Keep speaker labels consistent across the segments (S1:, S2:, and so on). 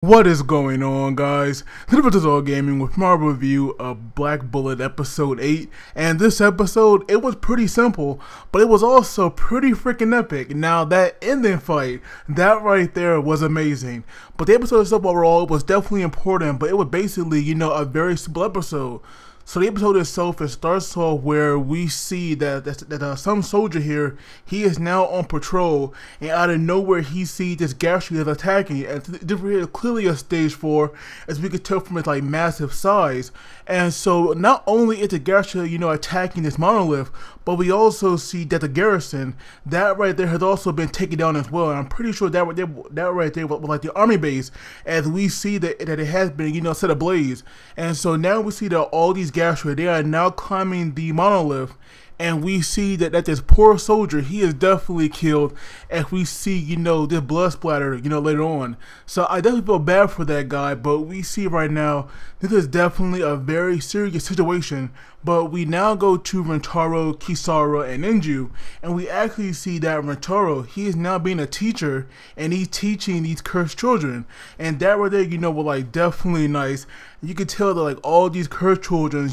S1: What is going on, guys? This is All Gaming with my review of Black Bullet episode 8, and this episode, it was pretty simple, but it was also pretty freaking epic. Now that ending fight, that right there was amazing, but the episode itself overall was definitely important, but it was basically, a very simple episode. So the episode itself, it starts off where we see that some soldier here, he is now on patrol, and out of nowhere he sees this Gastria is attacking, and this is clearly a stage 4, as we could tell from its like massive size. And so not only is the Gastria, attacking this monolith, but we also see that the garrison, that right there has also been taken down as well. And I'm pretty sure that right there was like the army base, as we see that it has been, set ablaze. And so now we see that all these Gastria, they are now climbing the monolith. And we see that this poor soldier, he is definitely killed, as we see, this blood splatter, later on. So I definitely feel bad for that guy, but we see right now, this is definitely a very serious situation. But we now go to Rentaro, Kisara, and Inju, and we actually see that Rentaro, he is now being a teacher, and he's teaching these cursed children. And that right there, was like definitely nice. You could tell that like all these cursed children,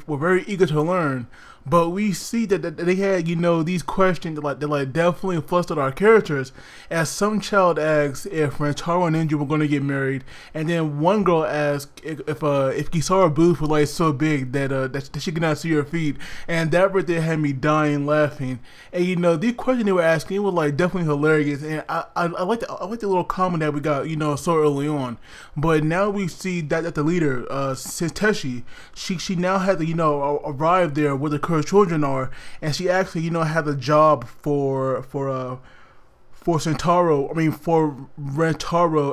S1: were very eager to learn. But we see that they had, these questions that definitely flustered our characters. As some child asks if Rentaro and Inju were going to get married, and then one girl asked if Kisara booth was like so big that she could not see her feet, and that right there had me dying laughing. And these questions they were asking, it was like definitely hilarious, and I like the little comment that we got, so early on. But now we see that the leader, Senteshi, she now had to arrive there with the her children are, and she actually had a job for Rentaro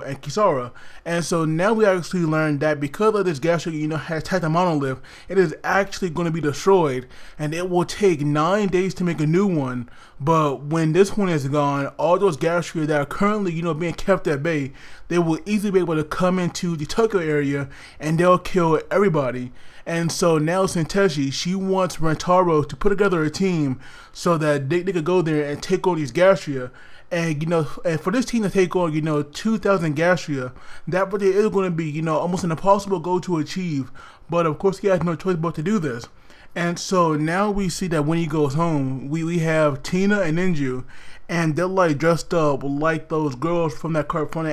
S1: and Kisara. And so now we actually learned that because of this Gastria, has attacked the monolith, it is actually going to be destroyed, and it will take 9 days to make a new one. But when this one is gone, all those Gastria that are currently, being kept at bay, they will easily be able to come into the Tokyo area, and they'll kill everybody. And so now Senteshi, she wants Rentaro to put together a team so that they could go there and take on these Gastria. And and for this team to take on 2,000 Gastria, that really is going to be almost an impossible goal to achieve. But of course he has no choice but to do this. And so now we see that when he goes home, we have Tina and Inju, and they're like dressed up like those girls from the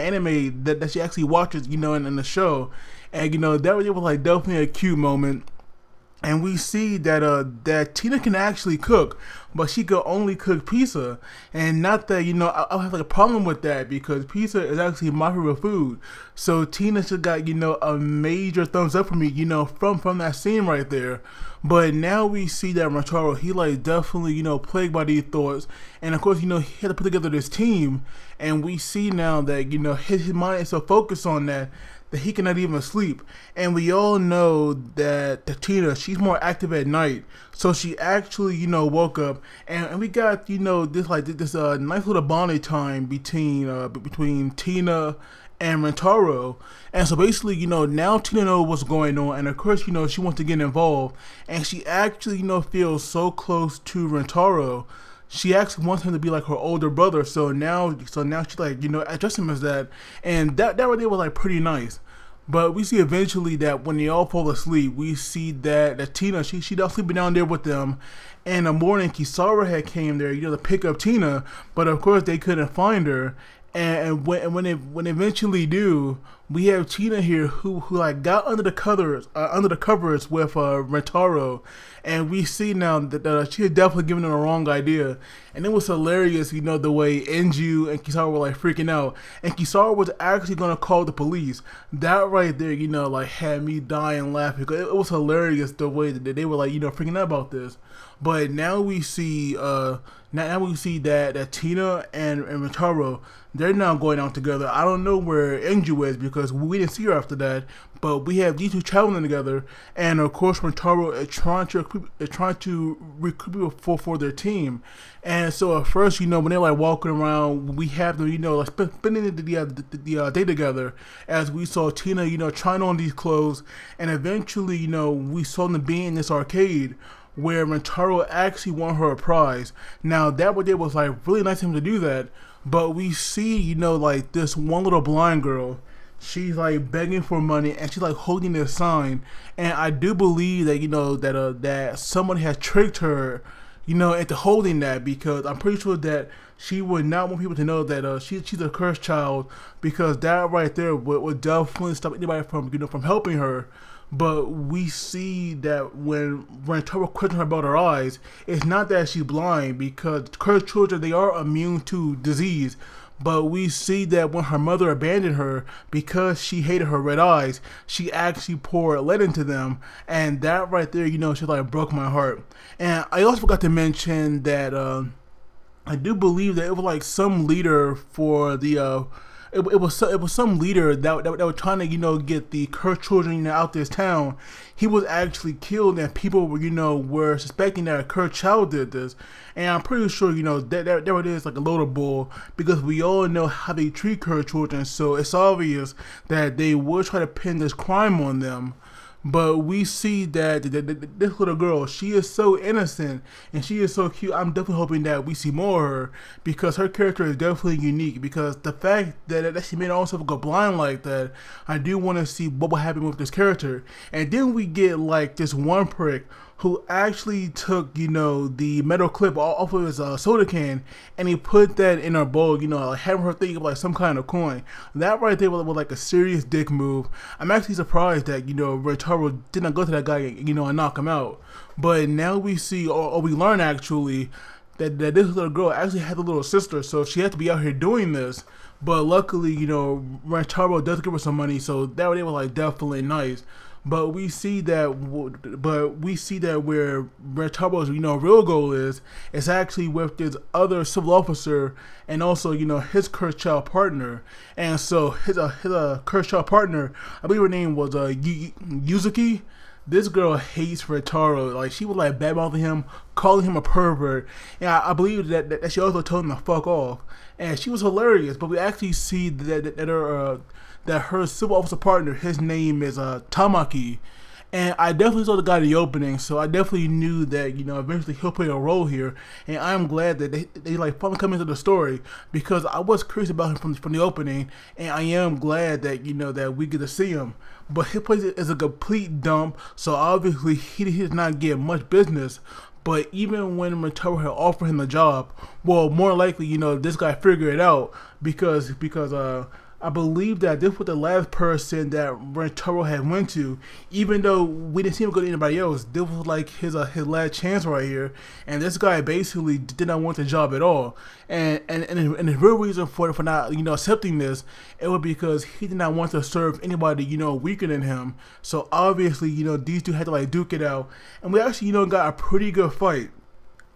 S1: anime that she actually watches, in the show. And that really was like definitely a cute moment. And we see that Tina can actually cook, but she could only cook pizza. And not that, I have like a problem with that, because pizza is actually my favorite food. So Tina just got, a major thumbs up for me, from that scene right there. But now we see that Rentaro, he like definitely, plagued by these thoughts. And of course, he had to put together this team. And we see now that, his mind is so focused on that he cannot even sleep. And we all know that Tina, she's more active at night, so she actually woke up, and we got this nice little bonding time between Tina and Rentaro. And so basically, now Tina knows what's going on, and of course, she wants to get involved, and she actually feels so close to Rentaro. She actually wants him to be like her older brother, so now she like address him as that, and that right there was like pretty nice. But we see eventually that when they all fall asleep, we see that Tina, she does sleeping down there with them. And in the morning, Kisara had came there, to pick up Tina, but of course they couldn't find her. And when they eventually do, we have Tina here who like got under the covers with Rentaro, and we see now that she had definitely given them the wrong idea. And it was hilarious, the way Inju and Kisara were like freaking out, and Kisara was actually gonna call the police. That right there, like had me dying laughing, because it was hilarious the way that they were like freaking out about this. But now we see that Tina and Rentaro, they're now going out together. I don't know where Inju is, because we didn't see her after that. But we have these two traveling together, and of course Rentaro is trying to recruit for their team. And so at first, when they're like walking around, we have them, like spending the day together. As we saw Tina, trying on these clothes, and eventually, we saw them being in this arcade where Rentaro actually won her a prize. Now that was like really nice of him to do that. But we see, like this one little blind girl, she's like begging for money, and she's like holding this sign. And I do believe that that someone has tricked her, into holding that, because I'm pretty sure that she would not want people to know that she's a cursed child, because that right there would definitely stop anybody from from helping her. But we see that when Rentaro questions her about her eyes, it's not that she's blind, because cursed children, they are immune to disease. But we see that when her mother abandoned her because she hated her red eyes, she actually poured lead into them, and that right there, she like broke my heart. And I also forgot to mention that I do believe that it was like some leader for the it was some leader that was trying to get the cursed children out this town. He was actually killed, and people were suspecting that a cursed child did this. And I'm pretty sure that there it is, like a load of bull, because we all know how they treat cursed children. So it's obvious that they will try to pin this crime on them. But we see that this little girl, she is so innocent and she is so cute. I'm definitely hoping that we see more of her, because her character is definitely unique. Because the fact that she made herself go blind like that, I do want to see what will happen with this character. And then we get like this one prick who actually took, the metal clip off of his soda can, and he put that in her bowl, like having her think of like some kind of coin. That right there was like a serious dick move. I'm actually surprised that, Rentaro did not go to that guy, and knock him out. But now we see, or we learn actually, that this little girl actually had a little sister, so she had to be out here doing this. But luckily, Rentaro does give her some money, so that was like definitely nice. But we see that where Rentaro's real goal is actually with this other civil officer, and also his cursed child partner. And so his cursed child partner, I believe her name was Yuzuki. This girl hates Rentaro. Like, she was like badmouthing him, calling him a pervert, and I believe that she also told him to fuck off. And she was hilarious. But we actually see that her civil officer partner, his name is Tamaki. And I definitely saw the guy in the opening, so I definitely knew that, eventually he'll play a role here. And I'm glad that they like finally come into the story, because I was curious about him from the opening, and I am glad that, that we get to see him. But his place is a complete dump, so obviously he did not get much business. But even when Rentaro had offered him the job, well, more likely, this guy figured it out, because I believe that this was the last person that Rentaro had went to. Even though we didn't see him go to anybody else, this was like his last chance right here. And this guy basically did not want the job at all. And the real reason for not accepting this, it was because he did not want to serve anybody weaker than him. So obviously these two had to like duke it out, and we actually got a pretty good fight.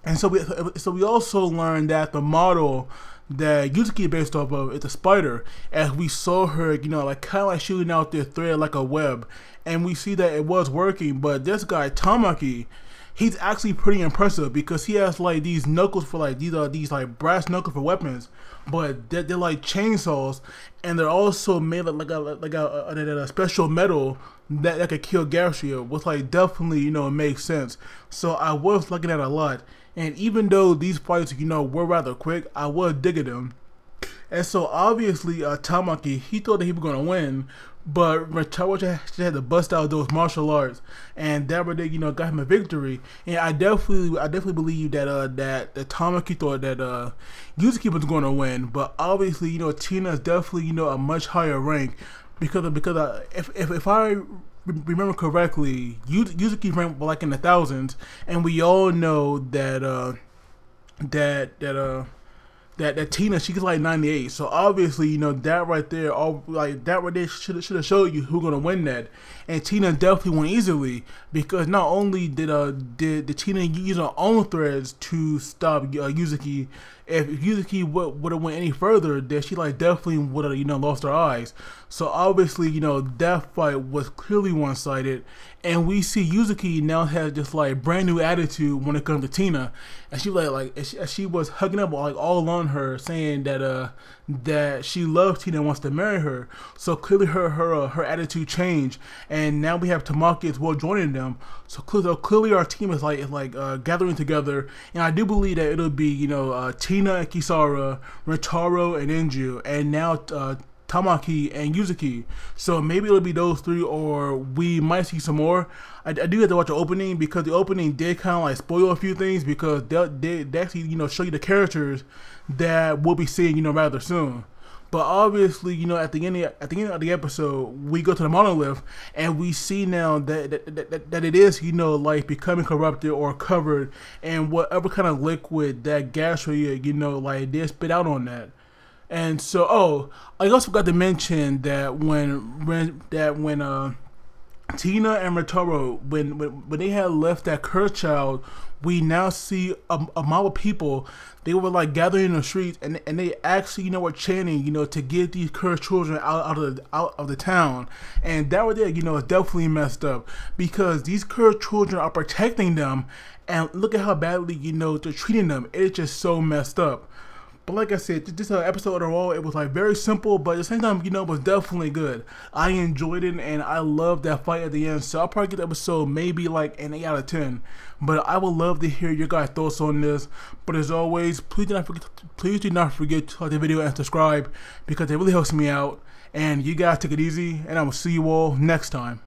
S1: And so we also learned that the model that Yuzuki is based off of is a spider, as we saw her, like kind of like shooting out this thread like a web, and we see that it was working. But this guy Tamaki, he's actually pretty impressive, because he has like these knuckles for like these like brass knuckles for weapons, but they're like chainsaws, and they're also made like a special metal that could kill Garcia, which like definitely makes sense. So I was liking that a lot. And even though these fights, were rather quick, I was digging them. And so obviously, Tamaki, he thought that he was going to win, but Rentaro just had to bust out those martial arts, and that really, got him a victory. And I definitely believe that that Tamaki thought that Yuzuki was going to win, but obviously, Tina is definitely, a much higher rank, because if I remember correctly, Yuzuki ranked like in the thousands, and we all know that that Tina, she gets like 98. So obviously, that right there, should have showed you who's gonna win that. And Tina definitely won easily, because not only did Tina use her own threads to stop Yuzuki. If Yuzuki would have went any further, then she like definitely would have lost her eyes. So obviously, that fight was clearly one-sided, and we see Yuzuki now has this like brand new attitude when it comes to Tina, and she was hugging up like all on her, saying that that she loves Tina and wants to marry her. So clearly her attitude changed, and now we have Tamaki as well joining them. So clearly our team is like gathering together, and I do believe that it'll be Tina and Kisara, Rentaro and Inju, and now Tamaki, and Yuzuki. So maybe it'll be those three, or we might see some more. I do have to watch the opening, because the opening did kind of like spoil a few things, because they actually, you know, show you the characters that we'll be seeing, you know, rather soon. But obviously, you know, at the end of the episode, we go to the monolith, and we see now that it is, you know, like becoming corrupted or covered in whatever kind of liquid that Gastroia, you know, like they spit out on that. And so, oh, I also forgot to mention that when Tina and Rentaro, when they had left that cursed child, we now see a mob of people. They were like gathering in the streets, and they actually, you know, were chanting, you know, to get these cursed children out of the town. And that right there, you know, is definitely messed up, because these cursed children are protecting them, and look at how badly, you know, they're treating them. It's just so messed up. But like I said, this episode overall, it was like very simple, but at the same time, you know, it was definitely good. I enjoyed it, and I loved that fight at the end. So I'll probably give the episode maybe like an 8 out of 10. But I would love to hear your guys' thoughts on this. But as always, please do not forget to like the video and subscribe, because it really helps me out. And you guys take it easy, and I will see you all next time.